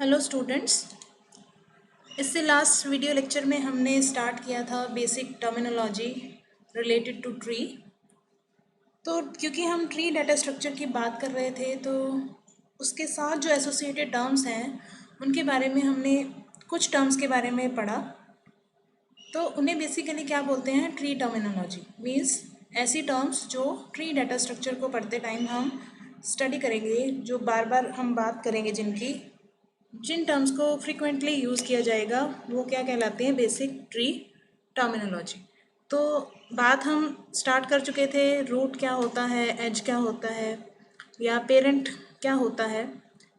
Hello students. इससे last video lecture में हमने स्टार्ट किया था basic terminology related to tree. तो क्योंकि हम ट्री डाटा स्ट्रक्चर की बात कर रहे थे तो उसके साथ जो एसोसिएटेड टर्म्स हैं उनके बारे में हमने कुछ टर्म्स के बारे में पढ़ा। तो उन्हें बेसिकली क्या बोलते हैं, ट्री टर्मिनोलॉजी। मीन्स ऐसी टर्म्स जो ट्री डाटा स्ट्रक्चर को पढ़ते टाइम हम स्टडी करेंगे, जो बार बार हम बात करेंगे, जिन टर्म्स को फ्रीक्वेंटली यूज़ किया जाएगा वो क्या कहलाते हैं, बेसिक ट्री टर्मिनोलॉजी। तो बात हम स्टार्ट कर चुके थे, रूट क्या होता है, एज क्या होता है, या पेरेंट क्या होता है,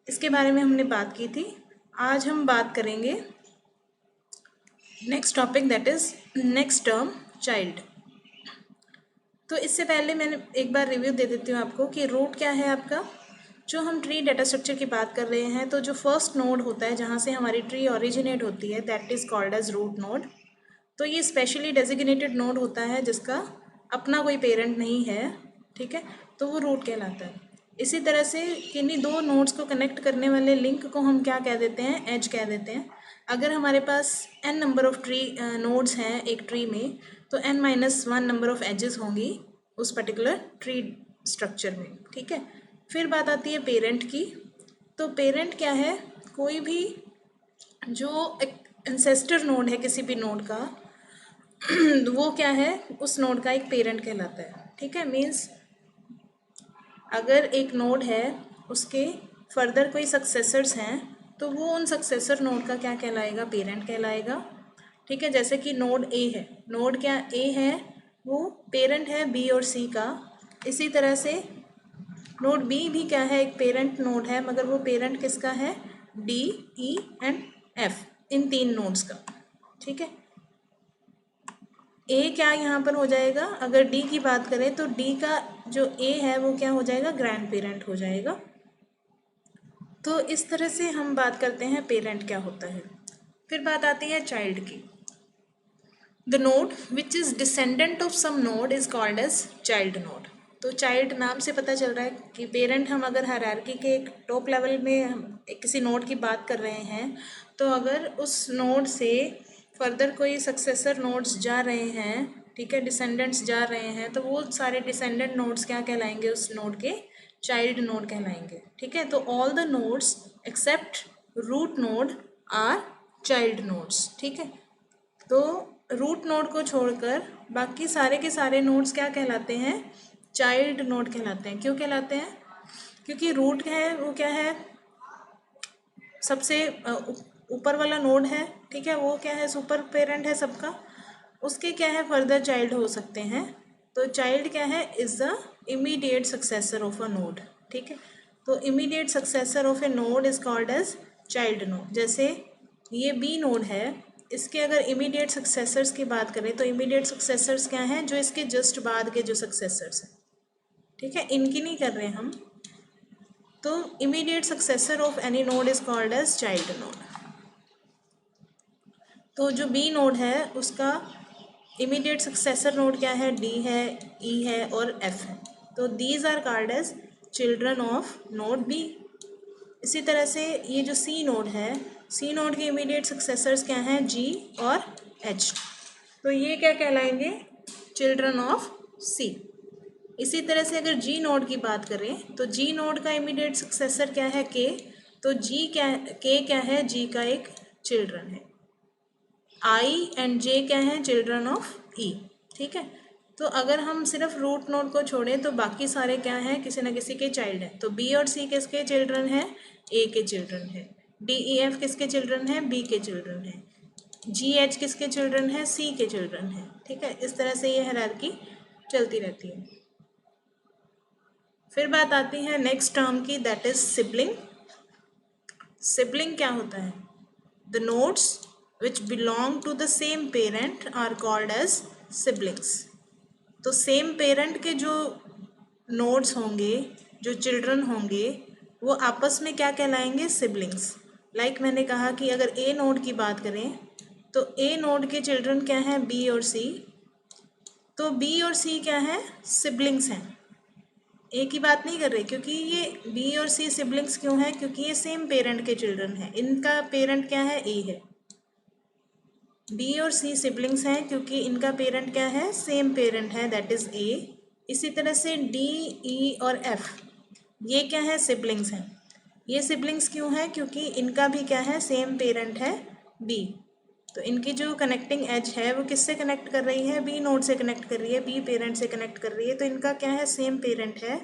इसके बारे में हमने बात की थी। आज हम बात करेंगे next topic, that is next term, child. तो इससे पहले मैंने एक बार रिव्यू दे देती हूँ आपको कि रूट क्या है आपका। जो हम ट्री डाटा स्ट्रक्चर की बात कर रहे हैं तो जो फर्स्ट नोड होता है जहाँ से हमारी ट्री ओरिजिनेट होती है, that is called as root node. तो ये स्पेशली डेजिग्नेटेड नोड होता है जिसका अपना कोई पेरेंट नहीं है, ठीक है, तो वो रूट कहलाता है। इसी तरह से किन्हीं दो नोड्स को कनेक्ट करने वाले लिंक को हम क्या कह देते हैं, एज कह देते हैं। अगर हमारे पास n number of tree nodes हैं एक ट्री में, तो n-1 नंबर ऑफ एजेस होंगी उस पर्टिकुलर ट्री स्ट्रक्चर में, ठीक है। फिर बात आती है पेरेंट की। तो पेरेंट क्या है, कोई भी जो एक एंसेस्टर नोड है किसी भी नोड का वो क्या है, उस नोड का एक पेरेंट कहलाता है, ठीक है। मीन्स अगर एक नोड है, उसके फर्दर कोई सक्सेसर्स हैं, तो वो उन सक्सेसर नोड का क्या कहलाएगा, पेरेंट कहलाएगा, ठीक है। जैसे कि नोड ए है, नोड क्या ए है, वो पेरेंट है बी और सी का। इसी तरह से नोड बी भी क्या है, एक पेरेंट नोड है, मगर वो पेरेंट किसका है, डी, ई एंड एफ, इन तीन नोड्स का, ठीक है। ए क्या यहाँ पर हो जाएगा, अगर डी की बात करें तो डी का जो ए है वो क्या हो जाएगा, ग्रैंड पेरेंट हो जाएगा। तो इस तरह से हम बात करते हैं पेरेंट क्या होता है। फिर बात आती है चाइल्ड की। The node which is descendant of some node is called as child node. तो चाइल्ड नाम से पता चल रहा है कि पेरेंट हम अगर हायरार्की के एक टॉप लेवल में हम किसी नोड की बात कर रहे हैं, तो अगर उस नोड से फर्दर कोई सक्सेसर नोड्स जा रहे हैं, ठीक है, डिसेंडेंट्स जा रहे हैं, तो वो सारे डिसेंडेंट नोड्स क्या कहलाएंगे, उस नोड के चाइल्ड नोड कहलाएंगे, ठीक है। तो all the nodes except root node are child nodes, ठीक है। तो रूट नोड को छोड़कर बाकी सारे के सारे नोड्स क्या कहलाते हैं, चाइल्ड नोड कहलाते हैं। क्यों कहलाते हैं, क्योंकि रूट है वो क्या है, सबसे ऊपर वाला नोड है, ठीक है, वो क्या है, सुपर पेरेंट है सबका, उसके क्या है, फर्दर चाइल्ड हो सकते हैं। तो चाइल्ड क्या है, is the immediate successor of a node, ठीक है। तो immediate successor of a node is called as child node. जैसे ये बी नोड है, इसके अगर इमीडिएट सक्सेसर्स की बात करें तो इमीडिएट सक्सेसर्स क्या हैं, जो इसके जस्ट बाद के जो सक्सेसर्स हैं, ठीक है, इनकी नहीं कर रहे हैं हम। तो immediate successor of any node is called as child node. तो जो बी नोड है उसका इमीडिएट सक्सेसर नोड क्या है, डी है, ई है और एफ है। तो these are called as children of node B. इसी तरह से ये जो सी नोड है, सी नोड के इमीडिएट सक्सेसर्स क्या हैं, जी और एच। तो ये क्या कहलाएंगे, चिल्ड्रन ऑफ सी। इसी तरह से अगर जी नोड की बात करें तो जी नोड का इमीडिएट सक्सेसर क्या है, के। तो जी क्या, के क्या है, जी का एक चिल्ड्रन है। आई एंड जे क्या है, चिल्ड्रन ऑफ ई, ठीक है। तो अगर हम सिर्फ रूट नोड को छोड़ें तो बाकी सारे क्या हैं, किसी न किसी के चाइल्ड हैं। तो बी और सी किसके चिल्ड्रन हैं, ए के चिल्ड्रन है। डी ई एफ किसके चिल्ड्रन हैं, बी के चिल्ड्रन है। जी एच किसके चिल्ड्रन है, सी के चिल्ड्रन है, ठीक है। इस तरह से ये हायरार्की चलती रहती है। फिर बात आती है नेक्स्ट टर्म की, दैट इज सिबलिंग। सिबलिंग क्या होता है, the nodes which belong to the same parent are called as siblings. तो सेम पेरेंट के जो नोड्स होंगे, जो चिल्ड्रन होंगे, वो आपस में क्या कहलाएंगे, सिबलिंग्स। लाइक मैंने कहा कि अगर ए नोड की बात करें तो ए नोड के चिल्ड्रन क्या हैं, बी और सी। तो बी और सी क्या है, सिबलिंग्स हैं। ए की बात नहीं कर रहे, क्योंकि ये बी और सी सिबलिंग्स क्यों हैं, क्योंकि ये सेम पेरेंट के चिल्ड्रन हैं। इनका पेरेंट क्या है, ए है। बी और सी सिबलिंग्स हैं क्योंकि इनका पेरेंट क्या है, सेम पेरेंट है, दैट इज ए। इसी तरह से डी, ई और एफ, ये क्या है, सिबलिंग्स हैं। ये सिबलिंग्स क्यों हैं, क्योंकि इनका भी क्या है, सेम पेरेंट है, बी। तो इनकी जो कनेक्टिंग एज है वो किससे कनेक्ट कर रही है, बी नोड से कनेक्ट कर रही है, बी पेरेंट से कनेक्ट कर रही है। तो इनका क्या है, सेम पेरेंट है,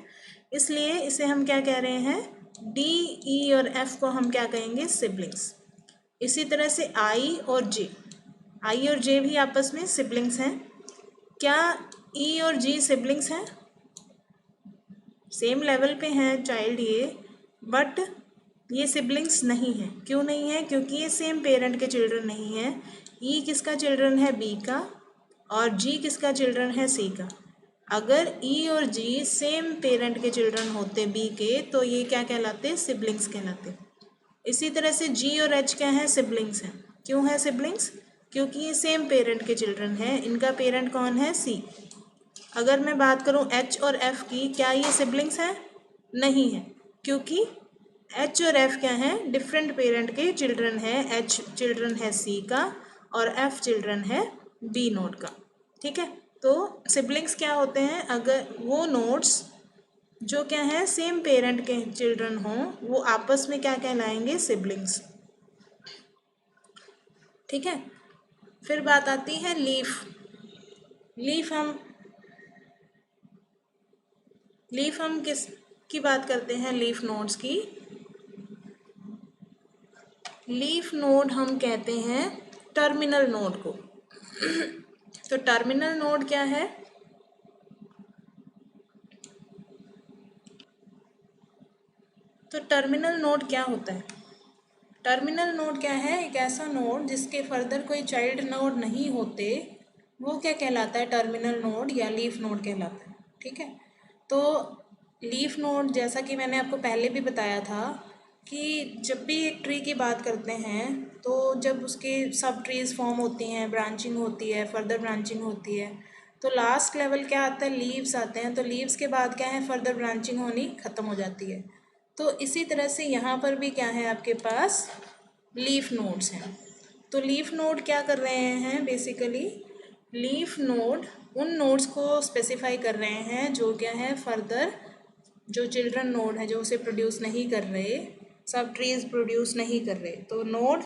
इसलिए इसे हम क्या कह रहे हैं, डी, ई और एफ को हम क्या कहेंगे, सिबलिंग्स। इसी तरह से आई और जे, आई और जे भी आपस में सिबलिंग्स हैं। क्या ई और जी सिबलिंग्स हैं, सेम लेवल पे हैं चाइल्ड ये, बट ये सिबलिंग्स नहीं हैं। क्यों नहीं है, क्योंकि ये सेम पेरेंट के चिल्ड्रन नहीं हैं। ई किसका चिल्ड्रन है, बी का, और जी किसका चिल्ड्रन है, सी का। अगर ई और जी सेम पेरेंट के चिल्ड्रन होते बी के, तो ये क्या कहलाते, सिबलिंग्स कहलाते। इसी तरह से जी और एच क्या है, सिबलिंग्स हैं। क्यों है सिबलिंग्स, क्योंकि ये सेम पेरेंट के चिल्ड्रन हैं। इनका पेरेंट कौन है, सी। अगर मैं बात करूं एच और एफ की, क्या ये सिबलिंग्स हैं, नहीं है, क्योंकि एच और एफ क्या हैं, डिफरेंट पेरेंट के चिल्ड्रन हैं। एच चिल्ड्रन है सी का और एफ चिल्ड्रन है बी नोड का। ठीक है, तो सिबलिंग्स क्या होते हैं, अगर वो नोड्स जो क्या है, सेम पेरेंट के चिल्ड्रन हों, वो आपस में क्या कहलाएंगे, सिबलिंग्स। ठीक है, फिर बात आती है लीफ। लीफ हम किस की बात करते हैं, लीफ नोड्स की। लीफ नोड हम कहते हैं टर्मिनल नोड को। तो टर्मिनल नोड क्या है, तो टर्मिनल नोड क्या होता है, टर्मिनल नोड क्या है, एक ऐसा नोड जिसके फर्दर कोई चाइल्ड नोड नहीं होते, वो क्या कहलाता है, टर्मिनल नोड या लीफ नोड कहलाता है। ठीक है, तो लीफ नोड, जैसा कि मैंने आपको पहले भी बताया था कि जब भी एक ट्री की बात करते हैं, तो जब उसके सब ट्रीज फॉर्म होती हैं, ब्रांचिंग होती है, फर्दर ब्रांचिंग होती है, तो लास्ट लेवल क्या आता है, लीव्स आते हैं। तो लीव्स के बाद क्या है, फर्दर ब्रांचिंग होनी ख़त्म हो जाती है। तो इसी तरह से यहाँ पर भी क्या है, आपके पास लीफ नोड्स हैं। तो लीफ नोड क्या कर रहे हैं, बेसिकली लीफ नोड उन नोड्स को स्पेसिफाई कर रहे हैं जो क्या है, फर्दर जो चिल्ड्रन नोड है, जो उसे प्रोड्यूस नहीं कर रहे, सब ट्रीज प्रोड्यूस नहीं कर रहे। तो node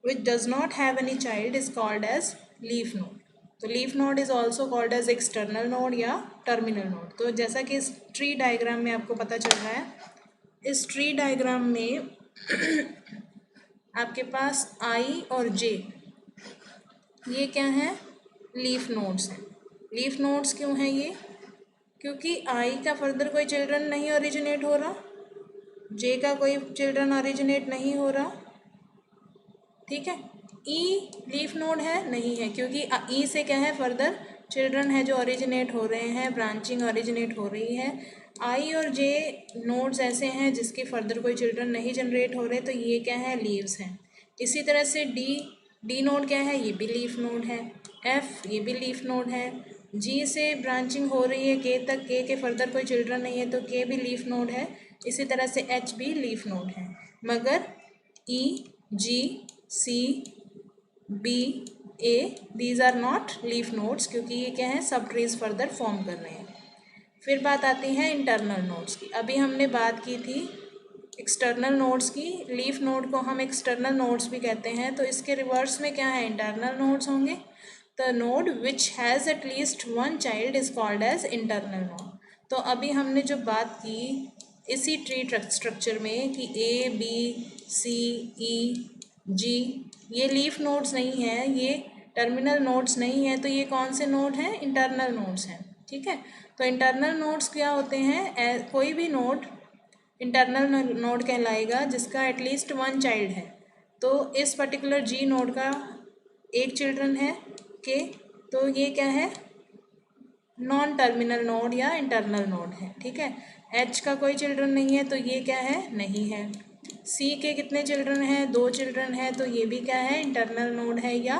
which does not have any child is called as leaf node. तो leaf node is also called as external node या टर्मिनल नोड। तो जैसा कि इस ट्री डायग्राम में आपको पता चल रहा है, इस ट्री डायग्राम में आपके पास आई और जे, ये क्या है, लीफ नोड्स हैं। लीफ नोड्स क्यों हैं ये, क्योंकि आई का फर्दर कोई चिल्ड्रन नहीं ओरिजिनेट हो रहा, जे का कोई चिल्ड्रन ओरिजिनेट नहीं हो रहा। ठीक है, ई लीफ नोड है, नहीं है, क्योंकि ई से क्या है, फर्दर चिल्ड्रन है जो ओरिजिनेट हो रहे हैं, ब्रांचिंग ओरिजिनेट हो रही है। आई और जे नोड्स ऐसे हैं जिसके फर्दर कोई चिल्ड्रन नहीं जनरेट हो रहे, तो ये क्या है, लीव्स हैं। इसी तरह से डी नोड क्या है, ये भी लीफ नोड है। एफ, ये भी लीफ नोड है। जी से ब्रांचिंग हो रही है के तक, के फर्दर कोई चिल्ड्रन नहीं है, तो के भी लीफ नोड है। इसी तरह से एच भी लीफ नोड है। मगर E, G, C, B, A, these are not leaf nodes, क्योंकि ये क्या है, सब ट्रीज फर्दर फॉर्म कर रहे हैं। फिर बात आती है इंटरनल नोड्स की। अभी हमने बात की थी एक्सटर्नल नोड्स की, लीफ नोड को हम एक्सटर्नल नोड्स भी कहते हैं। तो इसके रिवर्स में क्या है, इंटरनल नोड्स होंगे। The node which has at least one child is called as internal node. तो अभी हमने जो बात की इसी ट्री स्ट्रक्चर में कि ए, बी, सी, ई, जी, ये लीफ नोड्स नहीं हैं, ये टर्मिनल नोड्स नहीं हैं, तो ये कौन से नोड हैं, इंटरनल नोड्स हैं। ठीक है, तो इंटरनल नोड्स क्या होते हैं, कोई भी नोड इंटरनल नोड कहलाएगा जिसका एटलीस्ट वन चाइल्ड है। तो इस पर्टिकुलर जी नोड का एक चिल्ड्रन है के, तो ये क्या है, नॉन टर्मिनल नोड या इंटरनल नोड है। ठीक है, एच का कोई चिल्ड्रन नहीं है, तो ये क्या है, नहीं है। सी के कितने चिल्ड्रन हैं, दो चिल्ड्रन है, तो ये भी क्या है, इंटरनल नोड है या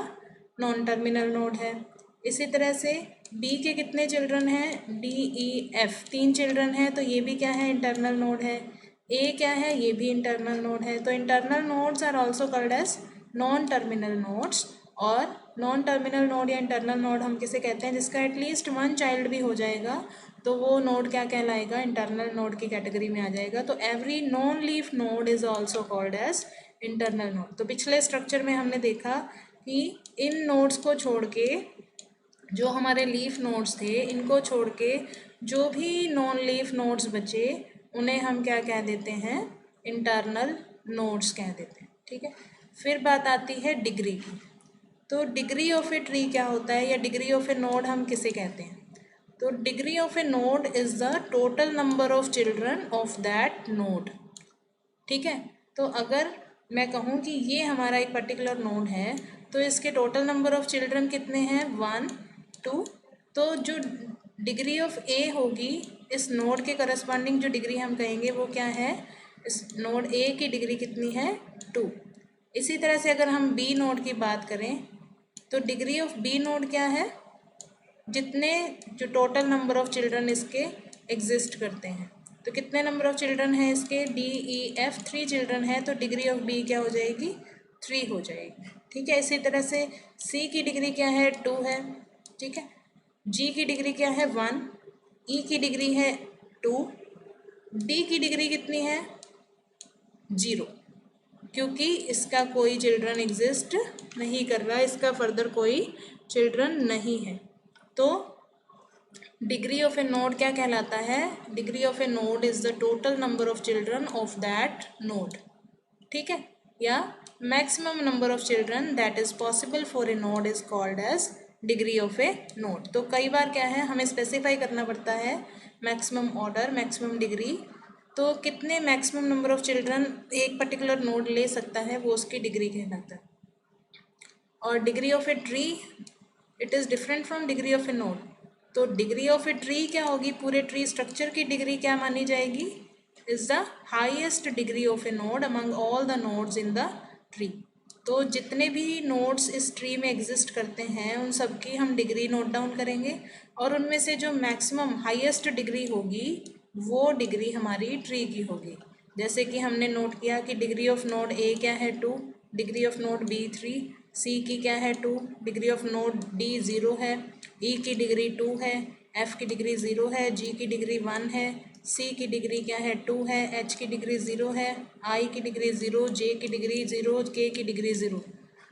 नॉन टर्मिनल नोड है। इसी तरह से बी के कितने चिल्ड्रन हैं, डी ई एफ 3 चिल्ड्रन हैं, तो ये भी क्या है, इंटरनल नोड है। ए क्या है, ये भी इंटरनल नोड है। तो internal nodes are also called as non terminal nodes. और नॉन टर्मिनल नोड या इंटरनल नोड हम किसे कहते हैं, जिसका एटलीस्ट 1 चाइल्ड भी हो जाएगा तो वो नोड क्या कहलाएगा, इंटरनल नोड की कैटेगरी में आ जाएगा। तो every non leaf node is also called as internal node. तो पिछले स्ट्रक्चर में हमने देखा कि इन नोड्स को छोड़ के, जो हमारे लीफ नोड्स थे इनको छोड़ के जो भी नॉन लीफ नोड्स बचे उन्हें हम क्या कह देते हैं, इंटरनल नोड्स कह देते हैं। ठीक है, फिर बात आती है डिग्री की। तो डिग्री ऑफ ए ट्री क्या होता है, या डिग्री ऑफ ए नोड हम किसे कहते हैं। तो degree of a node is the total number of children of that node. ठीक है, तो अगर मैं कहूँ कि ये हमारा एक पर्टिकुलर नोड है तो इसके टोटल नंबर ऑफ चिल्ड्रन कितने हैं, 1 2। तो जो डिग्री ऑफ ए होगी इस नोड के करस्पॉन्डिंग जो डिग्री हम कहेंगे वो क्या है, इस नोड ए की डिग्री कितनी है, 2। इसी तरह से अगर हम बी नोड की बात करें तो डिग्री ऑफ बी नोड क्या है, जितने जो टोटल नंबर ऑफ चिल्ड्रन इसके एग्जिस्ट करते हैं। तो कितने नंबर ऑफ चिल्ड्रन हैं इसके, डी ई एफ 3 चिल्ड्रन है, तो डिग्री ऑफ बी क्या हो जाएगी, 3 हो जाएगी। ठीक है, इसी तरह से सी की डिग्री क्या है, 2 है। ठीक है, जी की डिग्री क्या है, 1, ई की डिग्री है 2, डी की डिग्री कितनी है, 0, क्योंकि इसका कोई चिल्ड्रन एग्जिस्ट नहीं कर रहा, इसका फर्दर कोई चिल्ड्रन नहीं है। तो डिग्री ऑफ ए नोड क्या कहलाता है, degree of a node is the total number of children of that node. ठीक है, या maximum number of children that is possible for a node is called as degree of a node. तो कई बार क्या है, हमें स्पेसिफाई करना पड़ता है मैक्सिमम ऑर्डर, मैक्सिमम डिग्री। तो कितने मैक्सिमम नंबर ऑफ चिल्ड्रन एक पर्टिकुलर नोड ले सकता है वो उसकी डिग्री कहलाता है। और degree of a tree it is different from degree of a node. तो डिग्री ऑफ ए ट्री क्या होगी, पूरे ट्री स्ट्रक्चर की डिग्री क्या मानी जाएगी, is the highest degree of a node among all the nodes in the tree. तो जितने भी नोड्स इस ट्री में एग्जिस्ट करते हैं उन सब की हम डिग्री नोट डाउन करेंगे, और उनमें से जो मैक्सिमम हाईएस्ट डिग्री होगी वो डिग्री हमारी ट्री की होगी। जैसे कि हमने नोट किया कि डिग्री ऑफ नोड ए क्या है, 2, डिग्री ऑफ नोड बी 3, सी की क्या है 2, डिग्री ऑफ नोड डी 0 है, ई की डिग्री 2 है, एफ की डिग्री 0 है, जी की डिग्री 1 है, सी की डिग्री क्या है 2 है, एच की डिग्री 0 है, आई की डिग्री 0, जे की डिग्री 0, के की डिग्री 0।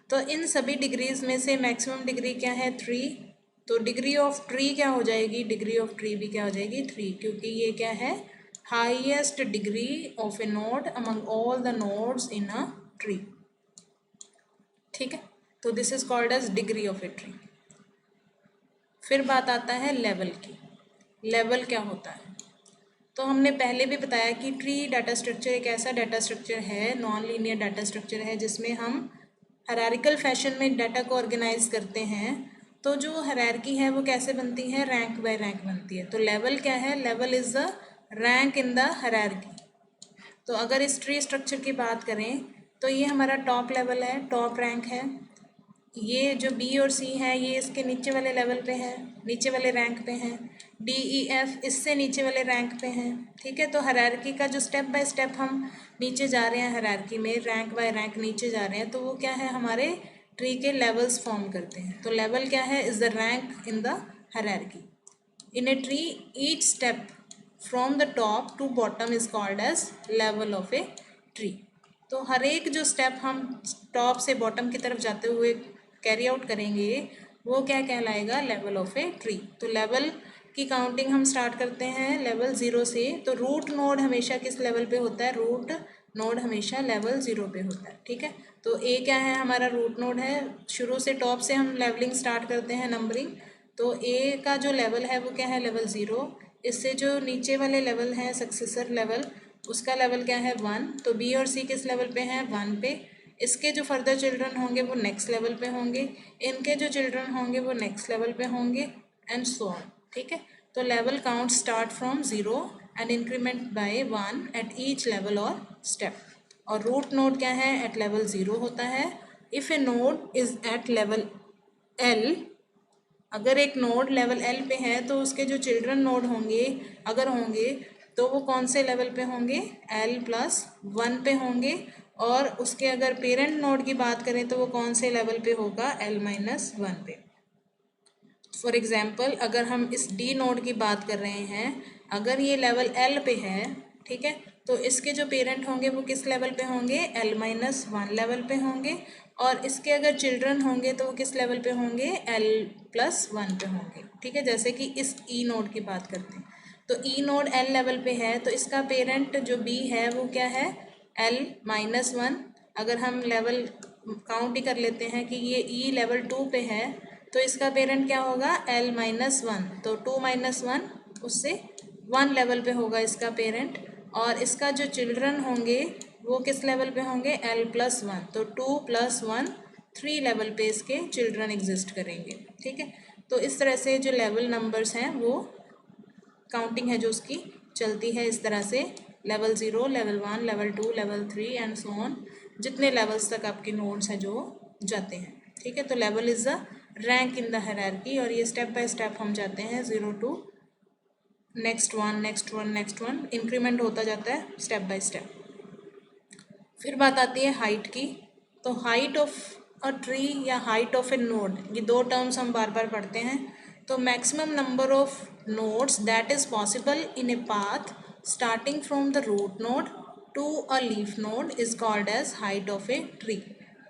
तो इन सभी डिग्रीज में से मैक्सिमम डिग्री क्या है, 3। तो डिग्री ऑफ ट्री क्या हो जाएगी, डिग्री ऑफ ट्री भी क्या हो जाएगी, 3, क्योंकि ये क्या है, highest degree of a node among all the nodes in a tree. ठीक है, तो this is called as degree of a tree. फिर बात आता है लेवल की। लेवल क्या होता है, तो हमने पहले भी बताया कि ट्री डाटा स्ट्रक्चर एक ऐसा डाटा स्ट्रक्चर है, नॉन लीनियर डाटा स्ट्रक्चर है, जिसमें हम हायरार्किकल फैशन में डाटा को ऑर्गेनाइज करते हैं। तो जो हायरार्की है वो कैसे बनती है, रैंक बाय रैंक बनती है। तो लेवल क्या है, level is the rank in the hierarchy. तो अगर इस ट्री स्ट्रक्चर की बात करें तो ये हमारा टॉप लेवल है, टॉप रैंक है। ये जो बी और सी है ये इसके नीचे वाले लेवल पे है, नीचे वाले रैंक पे हैं। डी ई एफ इससे नीचे वाले रैंक पे हैं। ठीक है, तो हायरार्की का जो स्टेप बाय स्टेप हम नीचे जा रहे हैं, हायरार्की में रैंक बाय रैंक नीचे जा रहे हैं, तो वो क्या है, हमारे ट्री के लेवल्स फॉर्म करते हैं। तो लेवल क्या है, is the rank in the hierarchy. In a tree each step from the top to bottom is called as level of a tree. तो हर एक जो स्टेप हम टॉप से बॉटम की तरफ जाते हुए कैरी आउट करेंगे वो क्या कहलाएगा, लेवल ऑफ ए ट्री। तो लेवल की काउंटिंग हम स्टार्ट करते हैं लेवल 0 से। तो रूट नोड हमेशा किस लेवल पे होता है, रूट नोड हमेशा लेवल 0 पे होता है। ठीक है, तो ए क्या है, हमारा रूट नोड है। शुरू से टॉप से हम लेवलिंग स्टार्ट करते हैं, नंबरिंग। तो ए का जो लेवल है वो क्या है, लेवल 0। इससे जो नीचे वाले लेवल हैं सक्सेसर लेवल, उसका लेवल क्या है, 1। तो बी और सी किस लेवल पे हैं, 1 पे। इसके जो फर्दर चिल्ड्रन होंगे वो नेक्स्ट लेवल पे होंगे, इनके जो चिल्ड्रन होंगे वो नेक्स्ट लेवल पे होंगे, एंड सो ऑन। ठीक है, तो level count start from 0 and increment by 1 at each level और स्टेप। और रूट नोड क्या है, एट लेवल 0 होता है। If a node is at level L अगर एक नोड लेवल L पे है तो उसके जो चिल्ड्रन नोड होंगे अगर होंगे तो वो कौन से लेवल पे होंगे, L+1 पे होंगे। और उसके अगर पेरेंट नोड की बात करें तो वो कौन से लेवल पे होगा, L-1 पे। फॉर एग्जाम्पल अगर हम इस D नोड की बात कर रहे हैं, अगर ये लेवल L पे है, ठीक है, तो इसके जो पेरेंट होंगे वो किस लेवल पे होंगे, L-1 लेवल पे होंगे। और इसके अगर चिल्ड्रन होंगे तो वो किस लेवल पे होंगे, L+1 पे होंगे। ठीक है, जैसे कि इस E नोड की बात करते हैं तो E नोड L लेवल पे है तो इसका पेरेंट जो B है वो क्या है, L-1। अगर हम लेवल काउंट ही कर लेते हैं कि ये E लेवल 2 पे है तो इसका पेरेंट क्या होगा, L-1। तो 2-1 उससे 1 लेवल पे होगा इसका पेरेंट। और इसका जो चिल्ड्रन होंगे वो किस लेवल पे होंगे, L+1। तो 2+1 3 लेवल पे इसके चिल्ड्रन एग्जिस्ट करेंगे। ठीक है, तो इस तरह से जो लेवल नंबर्स हैं वो काउंटिंग है जो उसकी चलती है इस तरह से, level 0, level 1, level 2, level 3 and so on, जितने लेवल्स तक आपके नोड्स हैं जो जाते हैं। ठीक है, तो level is the rank in the hierarchy और ये स्टेप बाय स्टेप हम जाते हैं 0 to next one, next one, next one, increment होता जाता है स्टेप बाय स्टेप। फिर बात आती है हाइट की। तो हाइट ऑफ अ ट्री या हाइट ऑफ ए नोड, ये दो टर्म्स हम बार बार पढ़ते हैं। तो maximum number of nodes that is possible in a path starting from the root node to a leaf node is called as height of a tree.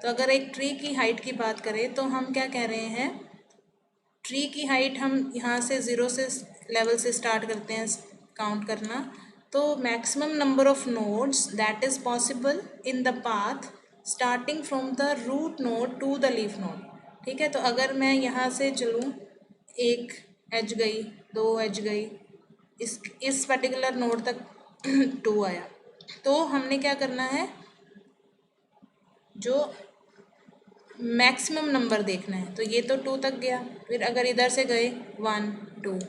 तो अगर एक ट्री की हाइट की बात करें तो हम क्या कह रहे हैं, ट्री की हाइट हम यहाँ से 0 से लेवल से स्टार्ट करते हैं काउंट करना। तो maximum number of nodes that is possible in the path starting from the root node to the leaf node. ठीक है, तो अगर मैं यहाँ से चलूँ, एक एज गई, 2 एज गई, इस पर्टिकुलर नोड तक 2 आया, तो हमने क्या करना है, जो मैक्सिमम नंबर देखना है। तो ये तो 2 तक गया, फिर अगर इधर से गए 1 2,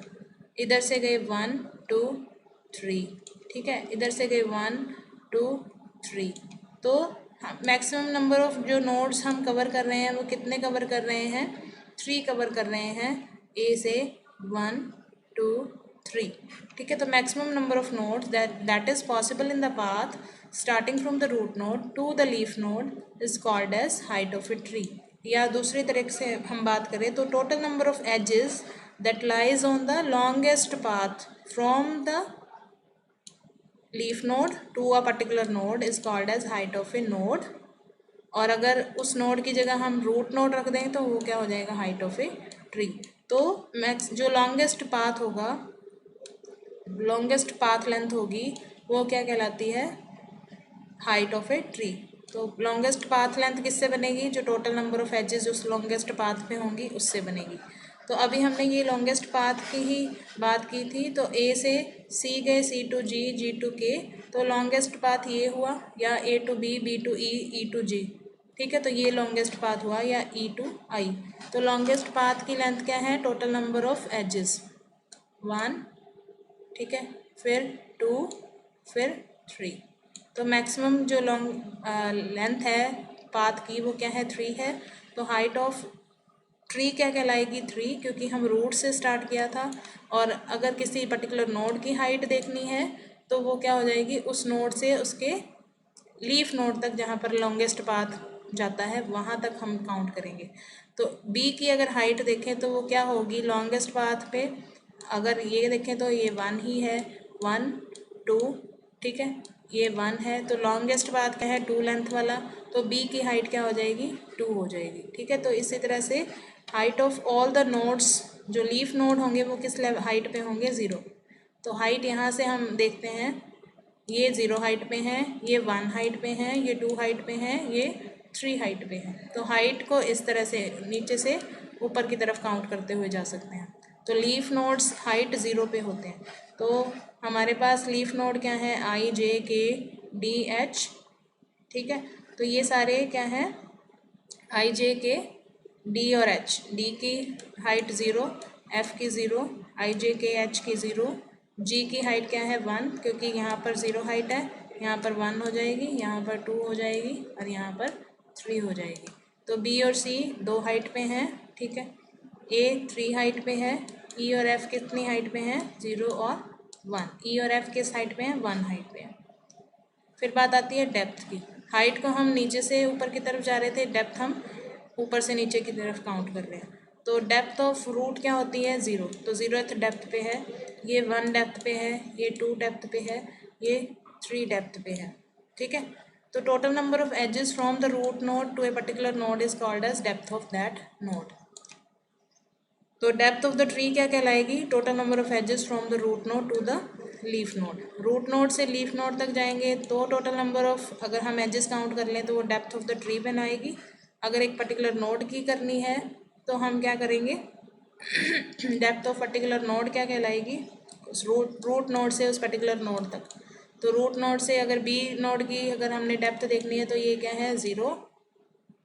इधर से गए 1 2 3, ठीक है, इधर से गए 1 2 3, तो मैक्सिमम नंबर ऑफ जो नोड्स हम कवर कर रहे हैं वो कितने कवर कर रहे हैं, 3 कवर कर रहे हैं, ए से 1 2 3। ठीक है, तो maximum number of nodes that is possible in the path starting from the root node to the leaf node is called as height of a tree. या दूसरी तरीके से हम बात करें तो total number of edges that lies on the longest path from the leaf node to a particular node is called as height of a node. और अगर उस नोड की जगह हम रूट नोड रख दें तो वो क्या हो जाएगा, हाइट ऑफ ए ट्री। तो मैक्स जो लॉन्गेस्ट पाथ होगा, लॉन्गेस्ट पाथ लेंथ होगी वो क्या कहलाती है, हाइट ऑफ ए ट्री। तो लॉन्गेस्ट पाथ लेंथ किससे बनेगी, जो टोटल नंबर ऑफ एजेस उस लॉन्गेस्ट पाथ पे होंगी उससे बनेगी। तो अभी हमने ये लॉन्गेस्ट पाथ की ही बात की थी। तो ए से सी गए, सी टू जी, जी टू के, तो लॉन्गेस्ट पाथ ये हुआ, या A to B, B to E, E to G. ठीक है, तो ये लॉन्गेस्ट पाथ हुआ, या ई टू आई। तो लॉन्गेस्ट पाथ की लेंथ क्या है, टोटल नंबर ऑफ एजेस 1, ठीक है, फिर 2, फिर 3। तो मैक्सिमम जो लॉन्ग लेंथ है पाथ की वो क्या है, 3 है। तो हाइट ऑफ ट्री क्या कहलाएगी, 3, क्योंकि हम रूट से स्टार्ट किया था। और अगर किसी पर्टिकुलर नोड की हाइट देखनी है तो वो क्या हो जाएगी, उस नोड से उसके लीफ नोड तक जहाँ पर लॉन्गेस्ट पाथ जाता है वहाँ तक हम काउंट करेंगे। तो बी की अगर हाइट देखें तो वो क्या होगी, लॉन्गेस्ट पाथ पे अगर ये देखें तो ये 1 ही है, 1 2, ठीक है, ये 1 है, तो लॉन्गेस्ट पाथ क्या है, 2 लेंथ वाला, तो बी की हाइट क्या हो जाएगी, 2 हो जाएगी। ठीक है, तो इसी तरह से height of all the nodes, जो लीफ नोड होंगे वो किस हाइट पे होंगे, 0। तो हाइट यहाँ से हम देखते हैं, ये 0 हाइट पे हैं, ये 1 हाइट पे हैं, ये 2 हाइट पे हैं, ये 3 हाइट पे हैं। तो हाइट को इस तरह से नीचे से ऊपर की तरफ काउंट करते हुए जा सकते हैं। तो लीफ नोड्स हाइट 0 पे होते हैं। तो हमारे पास लीफ नोड क्या है, आई जे के डी एच। ठीक है, तो ये सारे क्या हैं, आई जे के डी और एच। डी की हाइट 0, एफ की 0, आई जे के एच की 0, जी की हाइट क्या है, 1, क्योंकि यहाँ पर 0 हाइट है, यहाँ पर 1 हो जाएगी, यहाँ पर 2 हो जाएगी और यहाँ पर 3 हो जाएगी। तो बी और सी 2 हाइट पे हैं। ठीक है, ए 3 हाइट पे है, ई और एफ कितनी हाइट पे है, 0 और 1। ई और एफ किस हाइट पे है, 1 हाइट पे है। फिर बात आती है डेप्थ की। हाइट को हम नीचे से ऊपर की तरफ जा रहे थे, डेप्थ हम ऊपर से नीचे की तरफ काउंट कर रहे हैं। तो डेप्थ ऑफ रूट क्या होती है, 0। तो 0th डेप्थ पे है, ये 1 डेप्थ पे है, ये 2 डेप्थ पे है, ये 3 डेप्थ पे है। ठीक है। तो total number of edges from the root node to a particular node is called as depth of that node. तो डेप्थ ऑफ द ट्री क्या कहलाएगी, total number of edges from the root node to the leaf node. Root node से leaf node तक जाएंगे तो total number of, अगर हम edges count कर लें तो वो डेप्थ ऑफ द ट्री बनाएगी। अगर एक पर्टिकुलर नोड की करनी है तो हम क्या करेंगे, डेप्थ ऑफ पर्टिकुलर नोड क्या कहलाएगी, उस रूट नोड से उस पर्टिकुलर नोड तक। तो रूट नोड से अगर बी नोड की अगर हमने डेप्थ देखनी है तो ये क्या है, 0।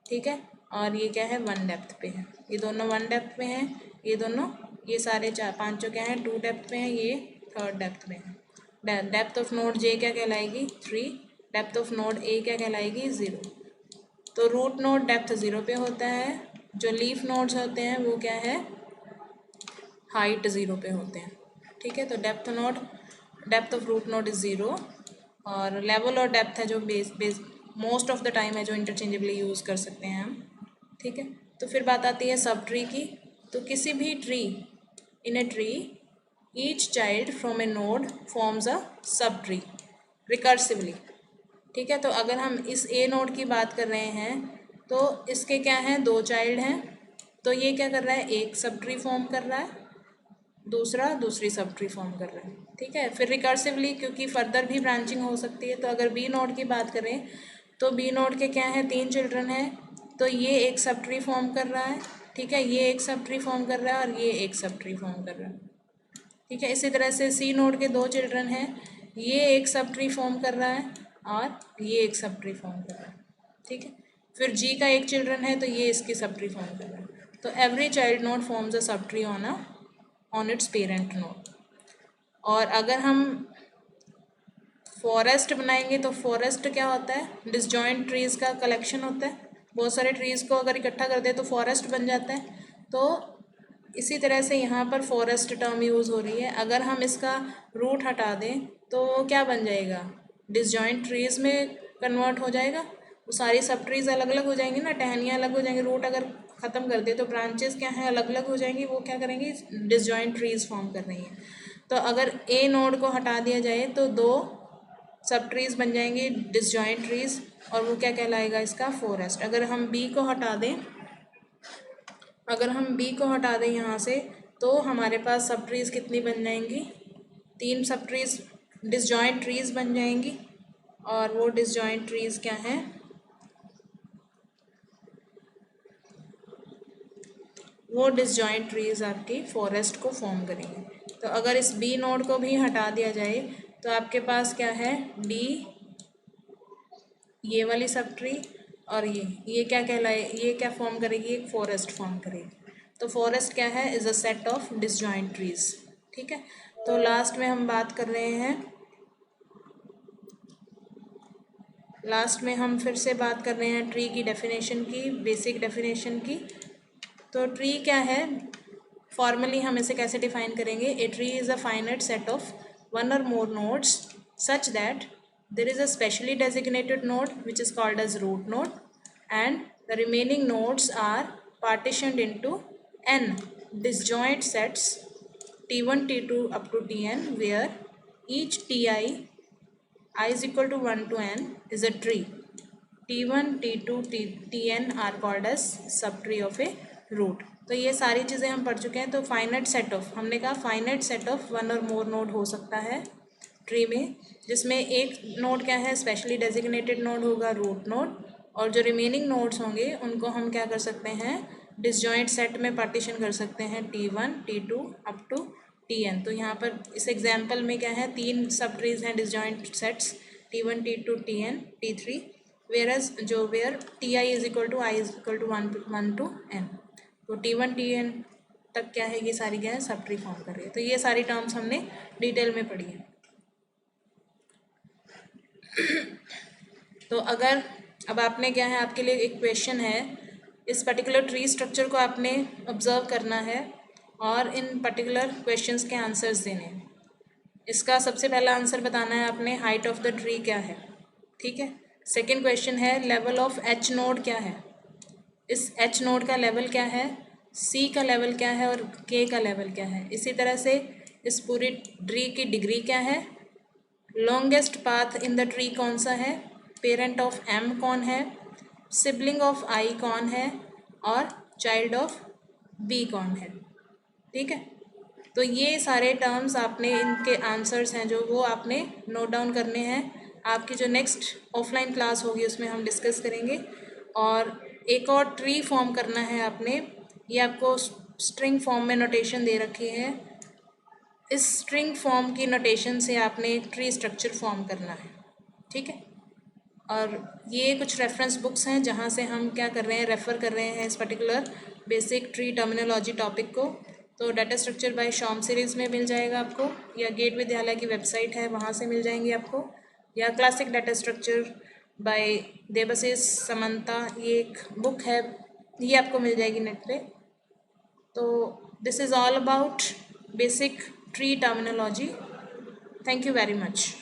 ठीक है। और ये क्या है, 1 डेप्थ पे है। ये दोनों 1 डेप्थ पे हैं, ये दोनों, ये सारे पांचों क्या हैं, 2 डेप्थ पे हैं, ये 3rd डेप्थ पे हैं। डेप्थ ऑफ नोड जे क्या कहलाएगी, 3। डेप्थ ऑफ नोड ए क्या कहलाएगी, 0। तो रूट नोड डेप्थ 0 पे होता है, जो लीफ नोड्स होते हैं वो क्या है, हाइट 0 पे होते हैं। ठीक है। तो depth of root node is 0। और लेवल और डेप्थ है जो base most of the time है जो इंटरचेंजेबली यूज़ कर सकते हैं हम। ठीक है। तो फिर बात आती है सब ट्री की। तो किसी भी tree, in a tree each child from A node forms a sub tree recursively. ठीक है। तो अगर हम इस ए नोड की बात कर रहे हैं तो इसके क्या हैं, 2 चाइल्ड हैं। तो ये क्या कर रहा है, एक सब ट्री फॉर्म कर रहा है, दूसरा दूसरी सब ट्री फॉर्म कर रहा है। ठीक है। फिर रिकर्सिवली, क्योंकि फर्दर भी ब्रांचिंग हो सकती है, तो अगर बी नोड की बात करें तो बी नोड के क्या है, 3 चिल्ड्रन हैं। तो ये एक सब ट्री फॉर्म कर रहा है। ठीक है। ये एक सब ट्री फॉर्म कर रहा है और ये एक सब ट्री फॉर्म कर रहा है। ठीक है। इसी तरह से सी नोड के 2 चिल्ड्रन हैं, ये एक सब ट्री फॉर्म कर रहा है और ये एक सब ट्री फॉर्म कर रहा है। ठीक है। फिर जी का एक चिल्ड्रन है तो ये इसकी सब ट्री फॉर्म कर रहा है। तो every child node forms a sub tree on it's parent node. और अगर हम फॉरेस्ट बनाएंगे तो फॉरेस्ट क्या होता है, डिसजॉइंट ट्रीज़ का कलेक्शन होता है। बहुत सारे ट्रीज़ को अगर इकट्ठा कर दे तो फॉरेस्ट बन जाता है। तो इसी तरह से यहाँ पर फॉरेस्ट टर्म यूज़ हो रही है। अगर हम इसका रूट हटा दें तो क्या बन जाएगा, डिसजॉइंट ट्रीज़ में कन्वर्ट हो जाएगा। वो सारी सब ट्रीज़ अलग अलग हो जाएंगी ना, टहनियाँ अलग हो जाएंगी। रूट अगर ख़त्म कर दे तो ब्रांचेस क्या हैं, अलग अलग हो जाएंगी। वो क्या करेंगी, डिसजॉइंट ट्रीज़ फॉर्म कर रही हैं। तो अगर ए नोड को हटा दिया जाए तो 2 सब ट्रीज़ बन जाएंगी डिसजॉइंट ट्रीज़, और वो क्या कहलाएगा, इसका फॉरेस्ट। अगर हम बी को हटा दें, यहाँ से तो हमारे पास सब ट्रीज़ कितनी बन जाएंगी, 3 सब ट्रीज़ डिसजॉइंट ट्रीज़ बन जाएंगी। और वो डिसजॉइंट ट्रीज़ क्या हैं, वो डिसजॉइंट ट्रीज़ आपकी फॉरेस्ट को फॉर्म करेंगे। तो अगर इस बी नोड को भी हटा दिया जाए तो आपके पास क्या है, डी, ये वाली सब ट्री, और ये क्या कहलाए, ये क्या फॉर्म करेगी, एक फॉरेस्ट फॉर्म करेगी। तो फॉरेस्ट क्या है, is a set of disjoint trees. ठीक है। तो लास्ट में हम बात कर रहे हैं, फिर से बात कर रहे हैं ट्री की डेफिनेशन की, बेसिक डेफिनेशन की। तो ट्री क्या है, फॉर्मली हम इसे कैसे डिफाइन करेंगे, a tree is a finite set of 1 or more nodes such that there is a specially designated node which is called as root node, and the remaining nodes are partitioned into n disjoint sets t1 t2 up to tn, where each I is equal to 1 to n is a tree. t1 t2 tn are called as subtree of a root। तो ये सारी चीज़ें हम पढ़ चुके हैं। तो finite set of, हमने कहा फाइनाइट सेट ऑफ 1 और मोर नोड हो सकता है ट्री में, जिसमें एक नोड क्या है, स्पेशली डेजिग्नेटेड नोड होगा, रूट नोड। और जो रिमेनिंग नोड्स होंगे उनको हम क्या कर सकते हैं, डिसजॉइंट सेट में पार्टीशन कर सकते हैं, t1 t2 up to tn। तो यहाँ पर इस एग्जाम्पल में क्या है, 3 सब ट्रीज हैं disjoint sets, t1 t2 tn t3, where ti is equal to 1 to n। तो t1 tn तक क्या है, ये सारी क्या है, सब ट्री फॉर्म कर रही है। तो ये सारी टर्म्स हमने डिटेल में पढ़ी है। तो अगर अब आपने क्या है, आपके लिए एक क्वेश्चन है, इस पर्टिकुलर ट्री स्ट्रक्चर को आपने ऑब्जर्व करना है और इन पर्टिकुलर क्वेश्चंस के आंसर्स देने हैं। इसका सबसे पहला आंसर बताना है आपने, हाइट ऑफ द ट्री क्या है, ठीक है। सेकंड क्वेश्चन है लेवल ऑफ एच नोड क्या है, इस एच नोड का लेवल क्या है, सी का लेवल क्या है और के का लेवल क्या है। इसी तरह से इस पूरी ट्री की डिग्री क्या है, longest path in the tree कौन सा है, पेरेंट ऑफ एम कौन है, सिबलिंग ऑफ आई कौन है और चाइल्ड ऑफ बी कौन है, ठीक है। तो ये सारे टर्म्स आपने, इनके आंसर्स हैं जो, वो आपने नोट डाउन करने हैं। आपकी जो नेक्स्ट ऑफलाइन क्लास होगी उसमें हम डिस्कस करेंगे। और एक और ट्री फॉर्म करना है आपने, ये आपको स्ट्रिंग फॉर्म में नोटेशन दे रखी है। इस स्ट्रिंग फॉर्म की नोटेशन से आपने एक ट्री स्ट्रक्चर फॉर्म करना है, ठीक है। और ये कुछ रेफरेंस बुक्स हैं जहाँ से हम क्या कर रहे हैं, रेफ़र कर रहे हैं इस particular basic tree terminology topic को। तो डाटा स्ट्रक्चर बाय शॉम सीरीज़ में मिल जाएगा आपको, या गेट विद्यालय की वेबसाइट है वहाँ से मिल जाएंगे आपको, या classic data structure by Debasis Samanta, ये एक बुक है, ये आपको मिल जाएगी नेट पे। तो this is all about basic tree terminology. Thank you very much.